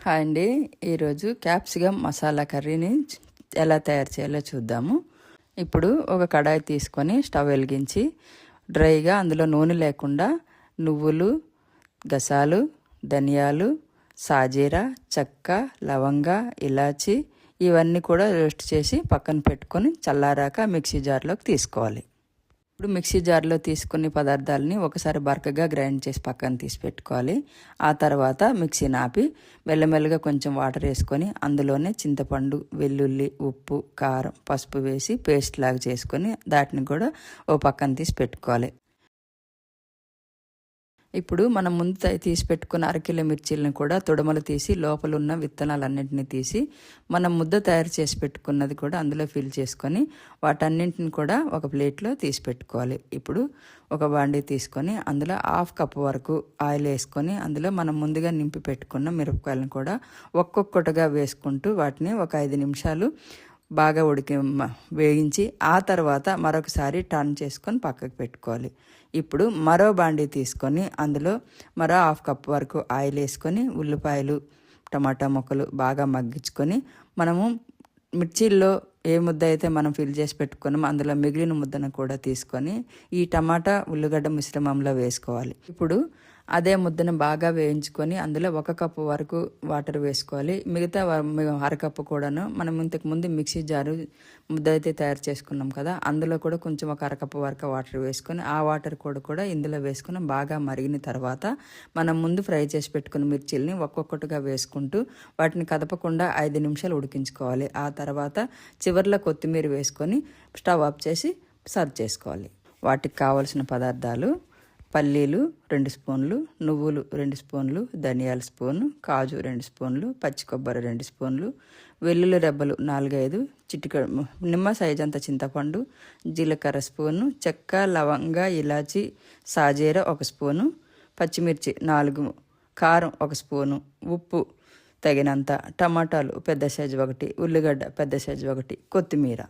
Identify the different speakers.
Speaker 1: Hi అండి. ఈరోజు capsicum masala కర్రీని ఎలా తయారు చేయాలో చూద్దాము. ఇప్పుడు ఒక కడాయి తీసుకొని స్టవ్ వెలిగించి డ్రైగా అందులో నూనె లేకుండా నువ్వులు, గసాలు, ధనియాలు, సాజీరా, చెక్క, లవంగ, ఇలాచి ఇవన్నీ కూడా రోస్ట్ చేసి పక్కన పెట్టుకొని చల్లారాక మిక్సీ జార్లోకి తీసుకోవాలి. ఇప్పుడు మిక్సీ జార్లో తీసుకునే పదార్థాలని ఒకసారి బరకగా గ్రైండ్ చేసి పక్కన తీసి పెట్టుకోవాలి. ఆ తర్వాత మిక్సీని ఆపి మెల్లమెల్లగా కొంచెం వాటర్ వేసుకొని అందులోనే చింతపండు, వెల్లుల్లి, ఉప్పు, కారం, పసుపు వేసి పేస్ట్ లాగా చేసుకొని దాటిని కూడా ఓ పక్కన తీసి పెట్టుకోవాలి. ఇప్పుడు మనం ముందు తీసి పెట్టుకున్న అరకిలో మిర్చీలను కూడా తొడమలు తీసి లోపల ఉన్న విత్తనాలన్నింటినీ తీసి మనం ముద్ద తయారు చేసి పెట్టుకున్నది కూడా అందులో ఫిల్ చేసుకొని వాటన్నింటిని కూడా ఒక ప్లేట్లో తీసి పెట్టుకోవాలి. ఇప్పుడు ఒక బాండీ తీసుకొని అందులో 1/2 కప్పు వరకు ఆయిల్ వేసుకొని అందులో మనం ముందుగా నింపి పెట్టుకున్న మిరపకాయలను కూడా ఒక్కొక్కటిగా వేసుకుంటూ వాటిని ఒక 5 నిమిషాలు బాగా వేగించి ఆ తర్వాత మరొకసారి టర్న్ చేసుకొని పక్కకు పెట్టుకోవాలి. ఇప్పుడు మరో బాండీ తీసుకొని అందులో మరో 1/2 కప్పు వరకు ఆయిల్ వేసుకొని ఉల్లిపాయలు, టమాటా ముక్కలు బాగా మగ్గించుకొని మనము మిర్చీల్లో ఏ ముద్ద అయితే మనం ఫిల్ చేసి పెట్టుకున్నామో అందులో మిగిలిన ముద్దను కూడా తీసుకొని ఈ టమాటా ఉల్లిగడ్డ మిశ్రమంలో వేసుకోవాలి. ఇప్పుడు అదే ముద్దను బాగా వేయించుకొని అందులో 1 కప్పు వరకు వాటర్ వేసుకోవాలి. మిగతా అరకప్పు కూడాను మనం ఇంతకు ముందు మిక్సీ జారు ముద్ద అయితే తయారు చేసుకున్నాం కదా, అందులో కూడా కొంచెం ఒక అరకప్పు వరకు వాటర్ వేసుకొని ఆ వాటర్ కూడా ఇందులో వేసుకుని బాగా మరిగిన తర్వాత మనం ముందు ఫ్రై చేసి పెట్టుకున్న మిర్చీలని ఒక్కొక్కటిగా వేసుకుంటూ వాటిని కదపకుండా 5 నిమిషాలు ఉడికించుకోవాలి. ఆ తర్వాత చివర్లో కొత్తిమీర వేసుకొని స్టవ్ ఆఫ్ చేసి సర్వ్ చేసుకోవాలి. వాటికి కావలసిన పదార్థాలు: పల్లీలు 2 స్పూన్లు, నువ్వులు 2 స్పూన్లు, ధనియాల స్పూను, కాజు 2 స్పూన్లు, పచ్చి కొబ్బరి 2 స్పూన్లు, వెల్లుల్లి రెబ్బలు 4-5, చిటికెడు నిమ్మ సైజ్ అంత చింతపండు, జీలకర్ర స్పూను, చెక్క, లవంగ, ఇలాచి, సాజీరా 1 స్పూను, పచ్చిమిర్చి 4, కారం 1 స్పూను, ఉప్పు తగినంత, టమాటాలు పెద్ద సైజు 1, ఉల్లిగడ్డ పెద్ద సైజు 1, కొత్తిమీర.